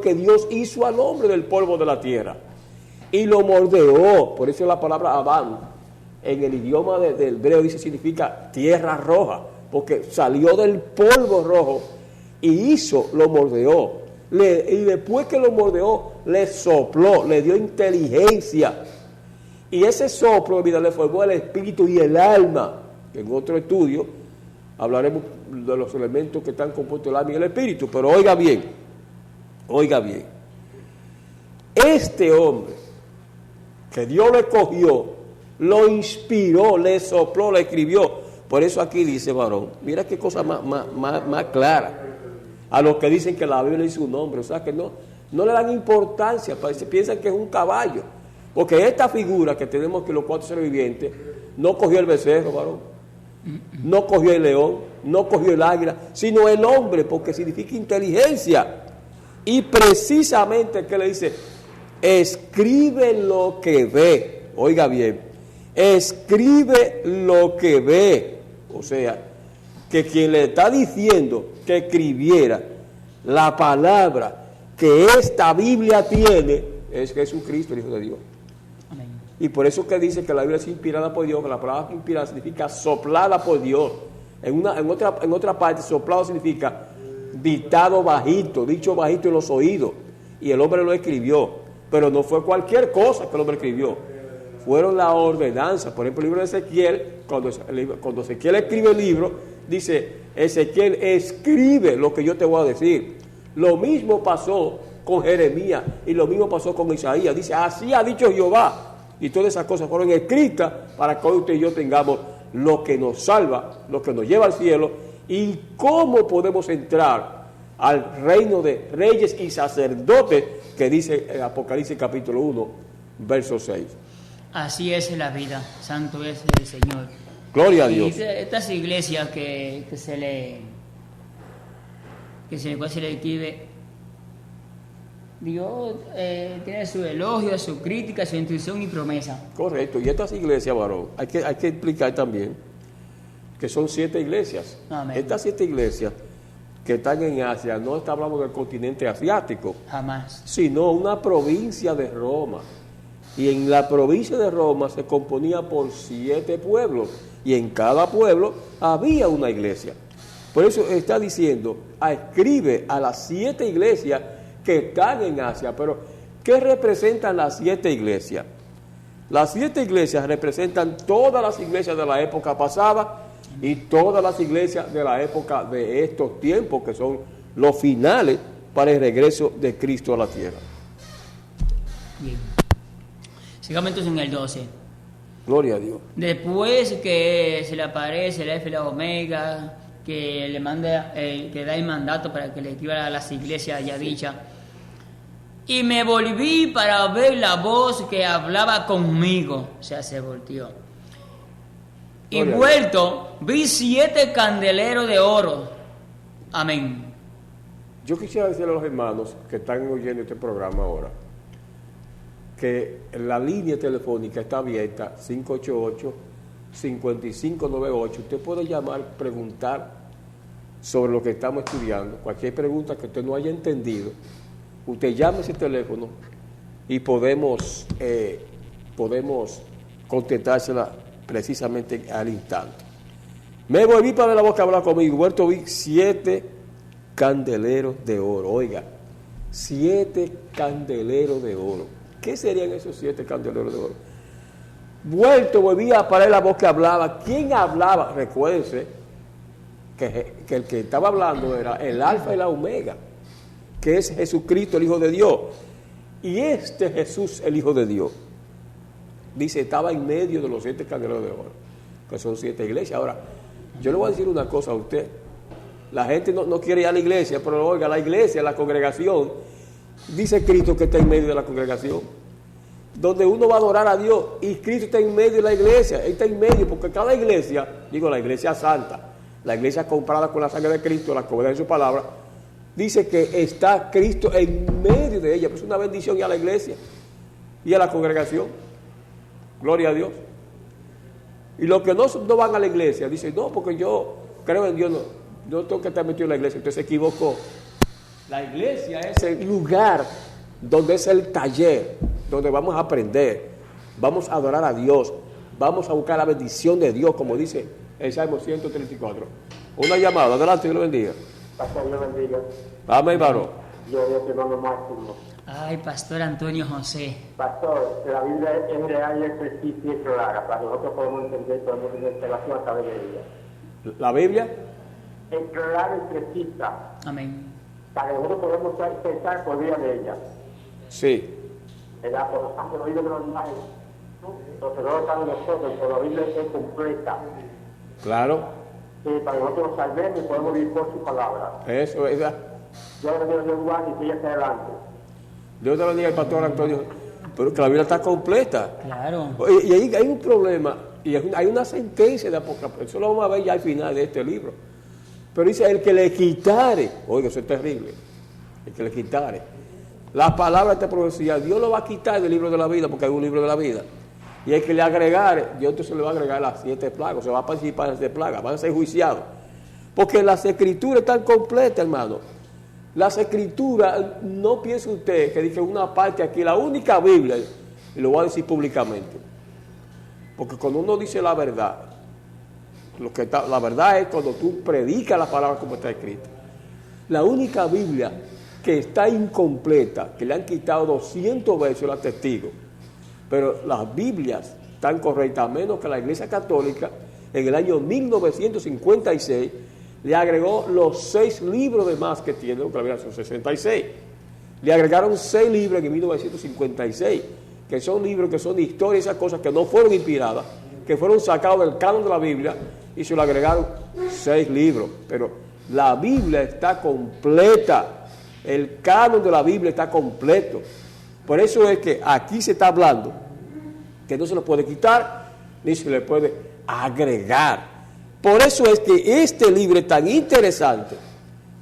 que Dios hizo al hombre del polvo de la tierra y lo moldeó. Por eso la palabra Adán en el idioma del hebreo significa tierra roja, porque salió del polvo rojo y lo moldeó. Y después que lo moldeó, le sopló, le dio inteligencia. Y ese soplo de vida le formó el espíritu y el alma. En otro estudio hablaremos de los elementos que están compuestos el alma y el espíritu. Pero oiga bien, este hombre que Dios le cogió, lo inspiró, le sopló, le escribió. Por eso aquí dice, varón, mira qué cosa más clara. A los que dicen que la Biblia es un nombre, o sea que no le dan importancia, piensan que es un caballo. Porque esta figura que tenemos que los 4 seres vivientes, no cogió el becerro, varón, no cogió el león, no cogió el águila, sino el hombre, porque significa inteligencia. Y precisamente, ¿qué le dice? Escribe lo que ve. Oiga bien, escribe lo que ve. O sea, que quien le está diciendo que escribiera la palabra que esta Biblia tiene es Jesucristo, el Hijo de Dios. Amén. Y por eso que dice que la Biblia es inspirada por Dios, que la palabra inspirada significa soplada por Dios. En otra parte, soplado significa dictado bajito, dicho bajito en los oídos. Y el hombre lo escribió. Pero no fue cualquier cosa que el hombre escribió. Fueron las ordenanzas. Por ejemplo, el libro de Ezequiel, cuando Ezequiel escribe el libro, dice, Ezequiel, escribe lo que yo te voy a decir. Lo mismo pasó con Jeremías y lo mismo pasó con Isaías. Dice, así ha dicho Jehová. Y todas esas cosas fueron escritas para que hoy usted y yo tengamos lo que nos salva, lo que nos lleva al cielo y cómo podemos entrar al reino de reyes y sacerdotes que dice en Apocalipsis capítulo 1, verso 6. Así es la vida, santo es el Señor. Gloria a Dios. Y estas iglesias que se le escribe, Dios tiene su elogio, su crítica, su intuición y promesa. Correcto. Y estas iglesias, varón, hay que explicar también que son 7 iglesias. Amén. Estas 7 iglesias que están en Asia, no está hablando del continente asiático, Jamás. sino una provincia de Roma. Y en la provincia de Roma se componía por 7 pueblos, y en cada pueblo había una iglesia. Por eso está diciendo, escribe a las 7 iglesias que están en Asia. Pero, ¿qué representan las 7 iglesias? Las 7 iglesias representan todas las iglesias de la época pasada y todas las iglesias de la época de estos tiempos, que son los finales para el regreso de Cristo a la tierra. Bien. Sigamos entonces en el 12. Gloria a Dios. Después que se le aparece el Alfa y la Omega, que le manda, que da el mandato para que le escriba a las iglesias ya dichas. Y me volví para ver la voz que hablaba conmigo. O sea, se volteó. Y Gloria vuelto, vi 7 candeleros de oro. Amén. Yo quisiera decirle a los hermanos que están oyendo este programa ahora que la línea telefónica está abierta, 588-5598. Usted puede llamar, preguntar sobre lo que estamos estudiando. Cualquier pregunta que usted no haya entendido, usted llame a ese teléfono y podemos contestársela precisamente al instante. Me volví para ver la voz que hablaba conmigo, vuelto vi 7 candeleros de oro. Oiga, 7 candeleros de oro. ¿Qué serían esos 7 candeleros de oro? Volví a parar la voz que hablaba. ¿Quién hablaba? Recuérdense que el que estaba hablando era el Alfa y la Omega, que es Jesucristo, el Hijo de Dios. Y este Jesús, el Hijo de Dios, dice, estaba en medio de los 7 candeleros de oro, que son 7 iglesias. Ahora, yo le voy a decir una cosa a usted. La gente no quiere ir a la iglesia, pero oiga, la iglesia, la congregación, dice Cristo que está en medio de la congregación, donde uno va a adorar a Dios, y Cristo está en medio de la iglesia. Él está en medio, porque cada iglesia, digo la iglesia santa, la iglesia comprada con la sangre de Cristo, la que obedece su palabra, dice que está Cristo en medio de ella. Pues es una bendición y a la iglesia y a la congregación. Gloria a Dios. Y los que no van a la iglesia dicen, no, porque yo creo en Dios, no tengo que estar metido en la iglesia. Usted se equivocó. La iglesia es el lugar donde es el taller, donde vamos a aprender, vamos a adorar a Dios, vamos a buscar la bendición de Dios, como dice el Salmo 134. Una llamada, adelante, Dios lo bendiga. Pastor, Dios bendiga. Amén, varón. Yo Dios te mando máximo. Ay, Pastor Antonio José. Pastor, que la Biblia es real y es precisa y es clara, para que nosotros podamos entender, podemos tener relación a través de ella. ¿La Biblia? Es clara y precisa, Amén. para que nosotros podamos pensar por vía de ella. Sí. ¿Verdad? Por lo tanto, la Biblia de los demás, los errores están en nosotros, pero la Biblia es completa. Claro. Sí, para que nosotros nos salvemos y podamos vivir por su palabra. Eso es. Yo le bendigo a Dios Juan y sigue hacia adelante. Dios te bendiga, el pastor Antonio. Pero que la Biblia está completa. Claro. Y ahí hay un problema, y hay una sentencia de Apocalipsis. Eso lo vamos a ver ya al final de este libro. Pero dice, el que le quitare, oiga, eso es terrible, el que le quitare las palabras de esta profecía, Dios lo va a quitar del libro de la vida, porque hay un libro de la vida. Y el que le agregare, Dios entonces le va a agregar las 7 plagas, se va a participar en las 7 plagas, van a ser juiciados. Porque las escrituras están completas, hermano. Las escrituras, no piense usted que dice una parte aquí, la única Biblia, y lo voy a decir públicamente. Porque cuando uno dice la verdad, la verdad es cuando tú predicas la palabra como está escrita. La única Biblia que está incompleta, que le han quitado 200 versos, la testigo, pero las Biblias están correctas, a menos que la Iglesia Católica en el año 1956 le agregó los 6 libros de más que tiene, porque la Biblia son 66. Le agregaron 6 libros en 1956, que son libros que son de historia y esas cosas que no fueron inspiradas, que fueron sacados del canon de la Biblia, y se le agregaron 6 libros. Pero la Biblia está completa. El canon de la Biblia está completo. Por eso es que aquí se está hablando que no se lo puede quitar ni se le puede agregar. Por eso es que este libro es tan interesante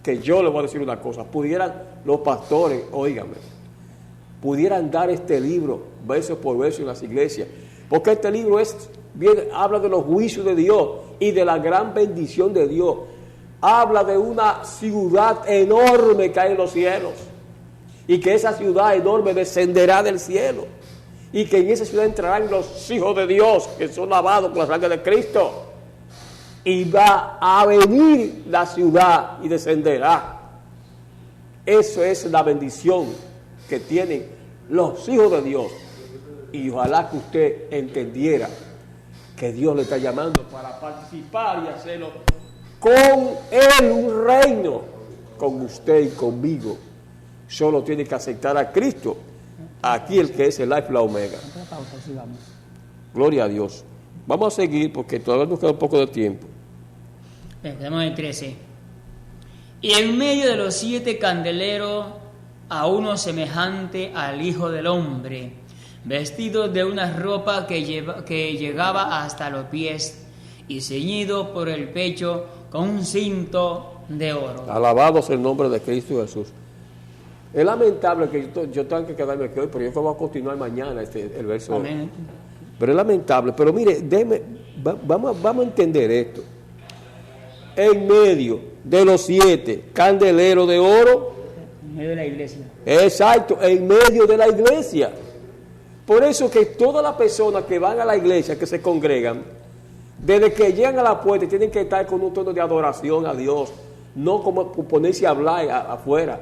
que yo le voy a decir una cosa. Pudieran los pastores, óigame, pudieran dar este libro verso por verso en las iglesias, porque este libro habla de los juicios de Dios y de la gran bendición de Dios. Habla de una ciudad enorme que hay en los cielos, y que esa ciudad enorme descenderá del cielo, y que en esa ciudad entrarán los hijos de Dios que son lavados con la sangre de Cristo, y va a venir la ciudad y descenderá. Eso es la bendición que tienen los hijos de Dios. Y ojalá que usted entendiera que Dios le está llamando para participar y hacerlo con Él, un reino, con usted y conmigo. Solo tiene que aceptar a Cristo, aquí el que es el Alfa y la Omega. Gloria a Dios. Vamos a seguir porque todavía nos queda un poco de tiempo. Tenemos el 13. Y en medio de los 7 candeleros, a uno semejante al Hijo del Hombre, vestido de una ropa que llegaba hasta los pies y ceñido por el pecho con un cinto de oro. Alabado sea el nombre de Cristo Jesús. Es lamentable que yo tenga que quedarme aquí hoy, pero yo voy a continuar mañana el verso. Amén. Pero es lamentable. Pero mire, vamos a entender esto. En medio de los 7 candeleros de oro. En medio de la iglesia. Exacto, en medio de la iglesia. Por eso que todas las personas que van a la iglesia, que se congregan, desde que llegan a la puerta tienen que estar con un tono de adoración a Dios, no como ponerse a hablar afuera,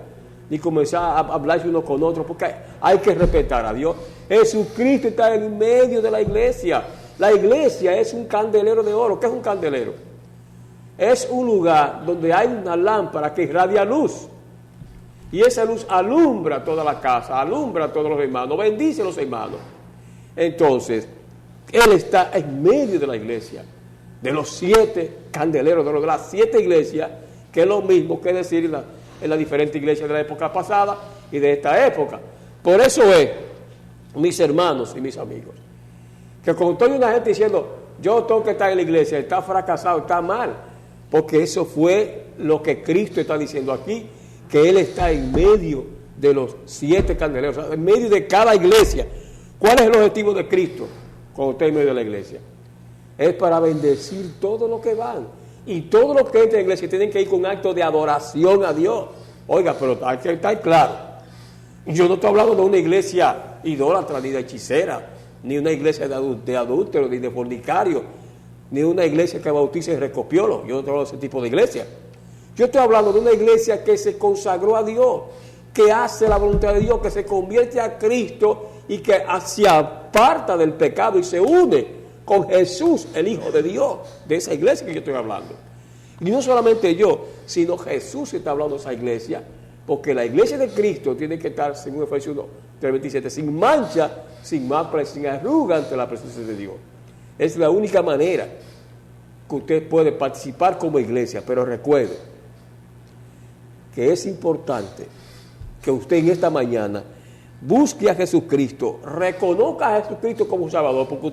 ni comenzar a hablarse uno con otro, porque hay que respetar a Dios. Jesucristo está en medio de la iglesia. La iglesia es un candelero de oro. ¿Qué es un candelero? Es un lugar donde hay una lámpara que irradia luz. Y esa luz alumbra toda la casa, alumbra a todos los hermanos, bendice a los hermanos. Entonces, Él está en medio de la iglesia, de los 7 candeleros, de las 7 iglesias, que es lo mismo que decir en las diferentes iglesias de la época pasada y de esta época. Por eso es, mis hermanos y mis amigos, que cuando hay una gente diciendo, yo tengo que estar en la iglesia, está fracasado, está mal, porque eso fue lo que Cristo está diciendo aquí, que Él está en medio de los 7 candeleros, o sea, en medio de cada iglesia. ¿Cuál es el objetivo de Cristo cuando está en medio de la iglesia? Es para bendecir todo lo que van. Y todos los que entran en la iglesia tienen que ir con un acto de adoración a Dios. Oiga, pero hay que estar claro. Yo no estoy hablando de una iglesia idólatra, ni de hechicera, ni una iglesia de adúlteros, ni de fornicario, ni una iglesia que bautiza en recopiolo. Yo no estoy hablando de ese tipo de iglesia. Yo estoy hablando de una iglesia que se consagró a Dios, que hace la voluntad de Dios, que se convierte a Cristo y que se aparta del pecado y se une con Jesús, el Hijo de Dios, de esa iglesia que yo estoy hablando. Y no solamente yo, sino Jesús está hablando de esa iglesia, porque la iglesia de Cristo tiene que estar, según Efesios 3:27, sin mancha, sin mácula, sin arruga ante la presencia de Dios. Es la única manera que usted puede participar como iglesia, pero recuerde que es importante que usted en esta mañana busque a Jesucristo, reconozca a Jesucristo como Salvador, porque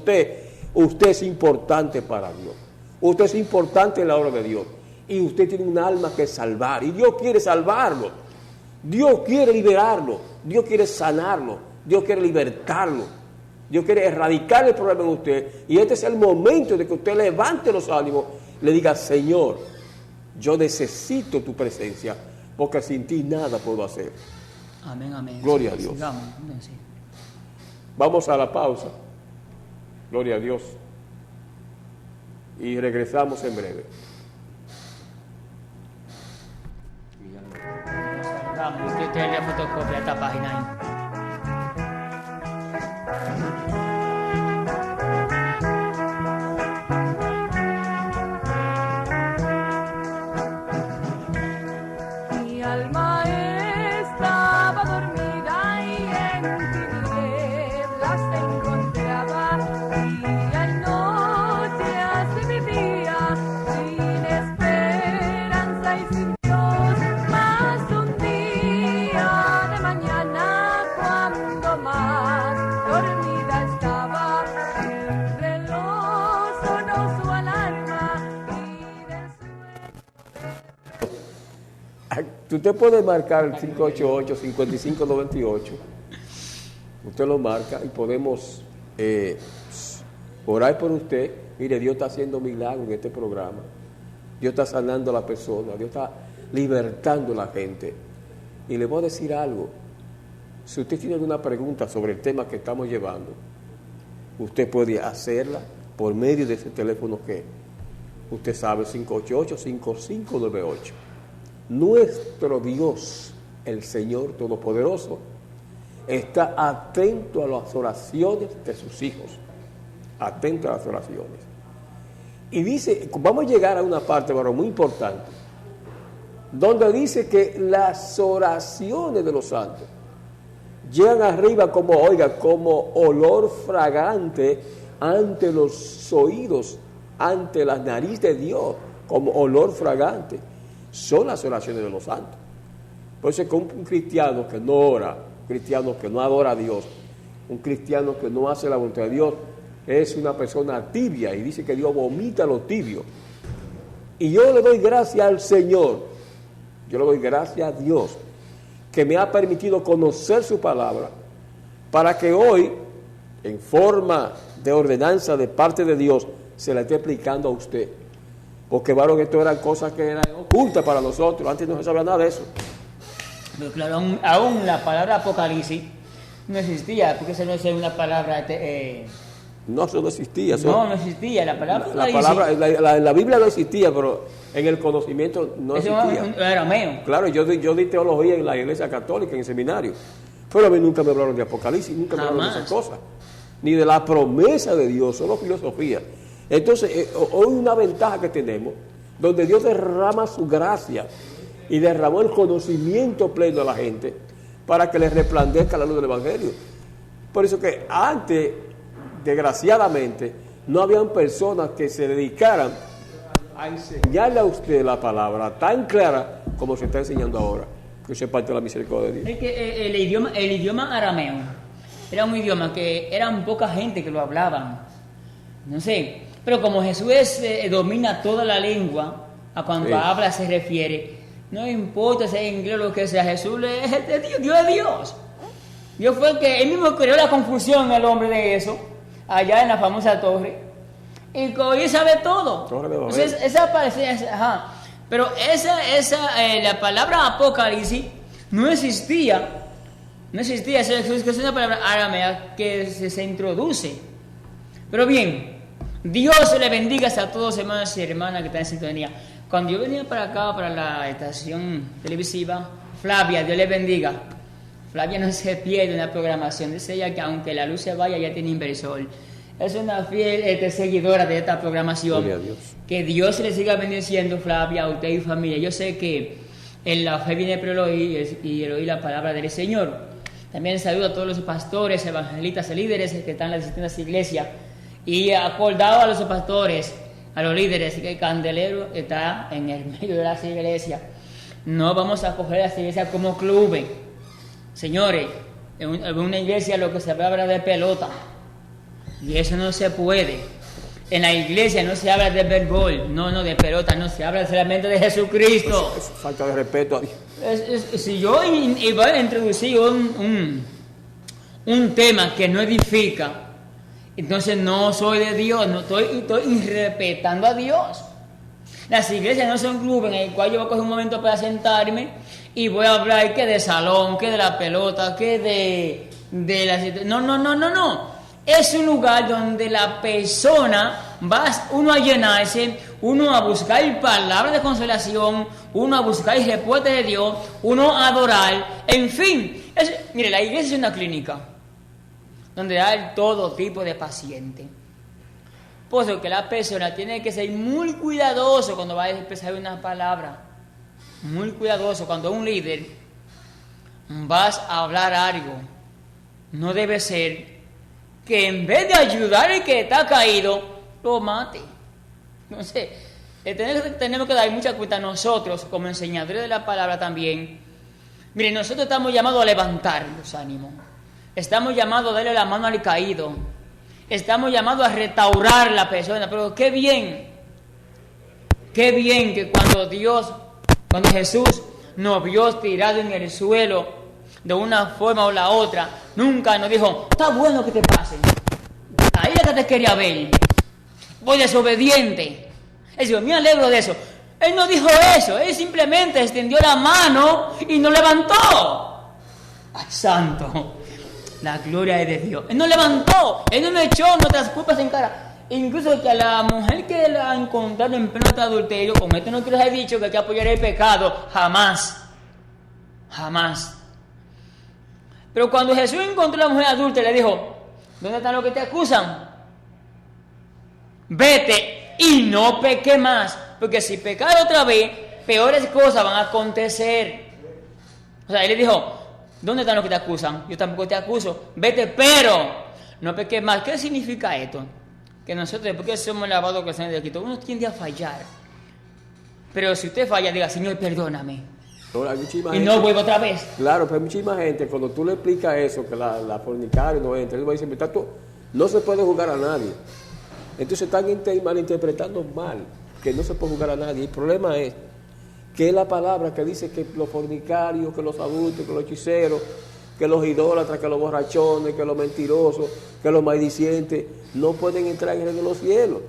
usted es importante para Dios, usted es importante en la obra de Dios, y usted tiene un alma que salvar, y Dios quiere salvarlo, Dios quiere liberarlo, Dios quiere sanarlo, Dios quiere libertarlo, Dios quiere erradicar el problema en usted, y este es el momento de que usted levante los ánimos, le diga, Señor, yo necesito tu presencia, porque sin ti nada puedo hacer. Amén, amén. Gloria a Dios. Sigamos. Sí. Vamos a la pausa. Gloria a Dios. Y regresamos en breve. Vamos, usted tiene la fotocopia de esta página ahí. Usted puede marcar el 588-5598. Usted lo marca y podemos orar por usted. Mire, Dios está haciendo milagros en este programa. Dios está sanando a la persona. Dios está libertando a la gente. Y le voy a decir algo. Si usted tiene alguna pregunta sobre el tema que estamos llevando, usted puede hacerla por medio de ese teléfono que usted sabe, 588-5598. Nuestro Dios, el Señor Todopoderoso, está atento a las oraciones de sus hijos. Atento a las oraciones. Y dice, vamos a llegar a una parte, pero muy importante, donde dice que las oraciones de los santos llegan arriba como, oiga, como olor fragante ante los oídos, ante la nariz de Dios, como olor fragante. Son las oraciones de los santos. Por eso es que un cristiano que no ora, un cristiano que no adora a Dios, un cristiano que no hace la voluntad de Dios, es una persona tibia, y dice que Dios vomita lo tibio. Y yo le doy gracias al Señor, yo le doy gracias a Dios, que me ha permitido conocer su palabra, para que hoy, en forma de ordenanza de parte de Dios, se la esté explicando a usted. Porque, varón, esto eran cosas que eran ocultas para nosotros, antes no se sabía nada de eso. Pero claro, aún la palabra Apocalipsis no existía, porque eso no es una palabra... No, eso no existía. Eso, no existía. La palabra la Biblia no existía, pero en el conocimiento no existía. Era arameo. Claro, yo di teología en la iglesia católica, en el seminario. Pero a mí nunca me hablaron de Apocalipsis, nunca me hablaron de esas cosas. Ni de la promesa de Dios, solo filosofía. Entonces, hoy una ventaja que tenemos, donde Dios derrama su gracia y derramó el conocimiento pleno a la gente para que les resplandezca la luz del Evangelio. Por eso que antes, desgraciadamente, no habían personas que se dedicaran a enseñarle a usted la palabra tan clara como se está enseñando ahora, que eso es parte de la misericordia de Dios. Es que el idioma arameo era un idioma que eran poca gente que lo hablaban, no sé, pero como Jesús domina toda la lengua, a cuando habla se refiere, no importa si es inglés o lo que sea, Jesús es Dios es Dios. Dios fue el que él mismo creó la confusión al hombre de eso, allá en la famosa torre, y hoy sabe todo. Entonces, pero la palabra Apocalipsis no existía, es una palabra aramea que se introduce. Pero bien, Dios le bendiga a todos, hermanos y hermanas que están en sintonía. Cuando yo venía para acá, para la estación televisiva, Flavia, Dios le bendiga. Flavia no se pierde una programación, dice ella que aunque la luz se vaya, ya tiene inversor. Es una fiel seguidora de esta programación. Que Dios le siga bendiciendo, Flavia, a usted y familia. Yo sé que en la fe viene por el oír y el oír la palabra del Señor. También saludo a todos los pastores, evangelistas y líderes que están en las distintas iglesias. Y acordado a los pastores, a los líderes, que el candelero está en el medio de las iglesias. No vamos a coger las iglesias como clubes. Señores, en una iglesia lo que se habla de pelota, y eso no se puede. En la iglesia no se habla de béisbol, no de pelota, no se habla solamente de Jesucristo. Es falta de respeto a Dios. Si yo iba a introducir un tema que no edifica, entonces no soy de Dios, no estoy irrespetando a Dios. Las iglesias no son clubes en el cual yo voy a coger un momento para sentarme y voy a hablar que de salón, que de la pelota, que de la... No. Es un lugar donde la persona va uno a llenarse, uno a buscar palabras de consolación, uno a buscar respuesta de Dios, uno a adorar, en fin. Mire, la iglesia es una clínica donde hay todo tipo de pacientes. Por eso que la persona tiene que ser muy cuidadoso cuando va a expresar una palabra. Muy cuidadoso. Cuando un líder vas a hablar algo, no debe ser que en vez de ayudar al que está caído, lo mate. No sé, tenemos que dar mucha cuenta nosotros, como enseñadores de la palabra también. Miren, nosotros estamos llamados a levantar los ánimos. Estamos llamados a darle la mano al caído. Estamos llamados a restaurar la persona. Pero qué bien que cuando Jesús nos vio tirado en el suelo de una forma o la otra, nunca nos dijo, está bueno que te pase, ahí es que te quería ver, voy desobediente. Él dijo, me alegro de eso. Él no dijo eso, él simplemente extendió la mano y nos levantó. ¡Ay, santo! La gloria es de Dios. Él nos levantó, él no nos echó nuestras culpas en cara. Incluso que a la mujer que la encontraron en pleno adulterio, como esto no que les he dicho que hay que apoyar el pecado, jamás. Pero cuando Jesús encontró a la mujer adulta, le dijo, ¿dónde están los que te acusan? Vete y no peque más, porque si pecar otra vez, peores cosas van a acontecer. O sea, él le dijo, ¿dónde están los que te acusan? Yo tampoco te acuso, vete, pero no peques más. ¿Qué significa esto? Que nosotros, después que somos lavados con la sangre de Cristo, uno tiende a fallar. Pero si usted falla, diga, Señor, perdóname. Y no vuelvo otra vez. Claro, pero hay muchísima gente, cuando tú le explicas eso, que la fornicaria no entra, él va a decir, no se puede jugar a nadie. Entonces están malinterpretando mal, que no se puede jugar a nadie. El problema es que es la palabra que dice que los fornicarios, que los adultos, que los hechiceros, que los idólatras, que los borrachones, que los mentirosos, que los maldicientes, no pueden entrar en el reino de los cielos.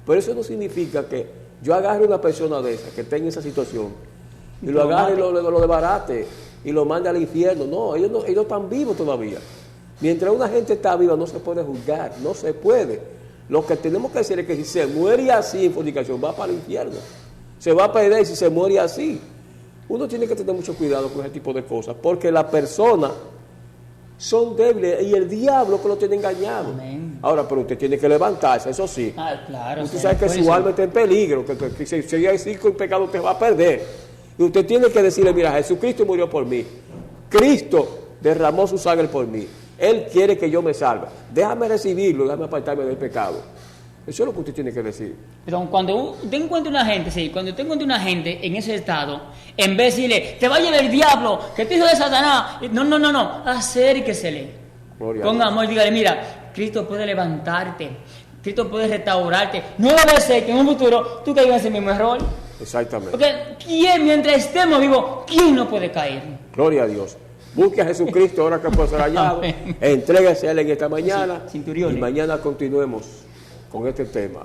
Pero eso no significa que yo agarre una persona de esa, que esté en esa situación, y lo agarre y lo desbarate, y lo mande al infierno. No, ellos están vivos todavía. Mientras una gente está viva no se puede juzgar, no se puede. Lo que tenemos que decir es que si se muere así en fornicación, va para el infierno. Se va a perder si se muere así. Uno tiene que tener mucho cuidado con ese tipo de cosas, porque las personas son débiles y el diablo que lo tiene engañado. Amén. Ahora, pero usted tiene que levantarse, eso sí. Claro. Usted sabe que su alma está en peligro, que si sigue así con el pecado usted va a perder. Y usted tiene que decirle, mira, Jesucristo murió por mí. Cristo derramó su sangre por mí. Él quiere que yo me salve. Déjame recibirlo, déjame apartarme del pecado. Eso es lo que usted tiene que decir. Pero cuando usted encuentra una gente, cuando usted encuentra una gente en ese estado, en vez de decirle, te va a llevar el diablo, que te hijo de Satanás, no, acérquesele. Con amor, dígale, mira, Cristo puede levantarte, Cristo puede restaurarte. No debe ser que en un futuro tú caigas en ese mismo error. Exactamente. Porque mientras estemos vivos, ¿quién no puede caer? Gloria a Dios. Busque a Jesucristo ahora que puede ser hallado. Entrégase a Él en esta mañana. Y mañana continuemos con este tema.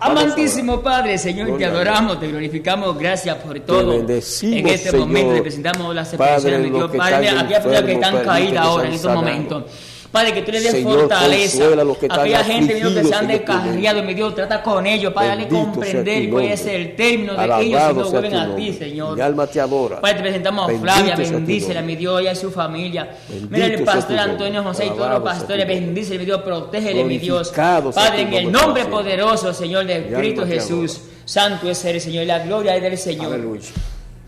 Amantísimo Padre, Señor, gloria, te adoramos, te glorificamos, gracias por todo. En este momento le presentamos las peticiones de Dios, Padre, a aquellas personas que están caídas ahora en estos momentos. Padre, que tú le des fortaleza a aquella gente, Dios, que se han descarriado, mi Dios, trata con ellos, Padre, dale comprender cuál es el término de ellos si no vuelven a ti, Señor. Mi alma te adora. Padre, te presentamos a Flavia, bendícela, mi Dios, y a su familia. Mira el pastor Antonio José y todos los pastores, bendícele, mi Dios, protégele, mi Dios. Padre, en el nombre poderoso, Señor, de Cristo Jesús, santo es el Señor, y la gloria es del Señor. Aleluya.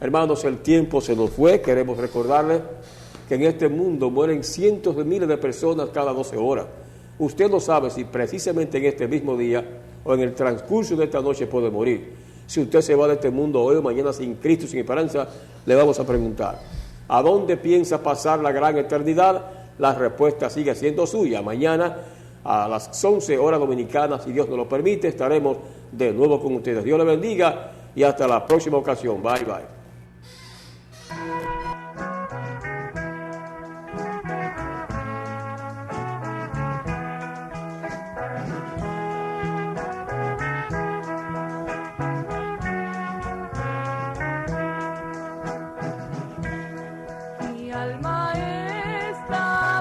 Hermanos, el tiempo se nos fue, queremos recordarles que en este mundo mueren cientos de miles de personas cada 12 horas. Usted no sabe si precisamente en este mismo día o en el transcurso de esta noche puede morir. Si usted se va de este mundo hoy o mañana sin Cristo, sin esperanza, le vamos a preguntar, ¿a dónde piensa pasar la gran eternidad? La respuesta sigue siendo suya. Mañana a las 11 horas dominicanas, si Dios nos lo permite, estaremos de nuevo con ustedes. Dios le bendiga y hasta la próxima ocasión. Bye, bye.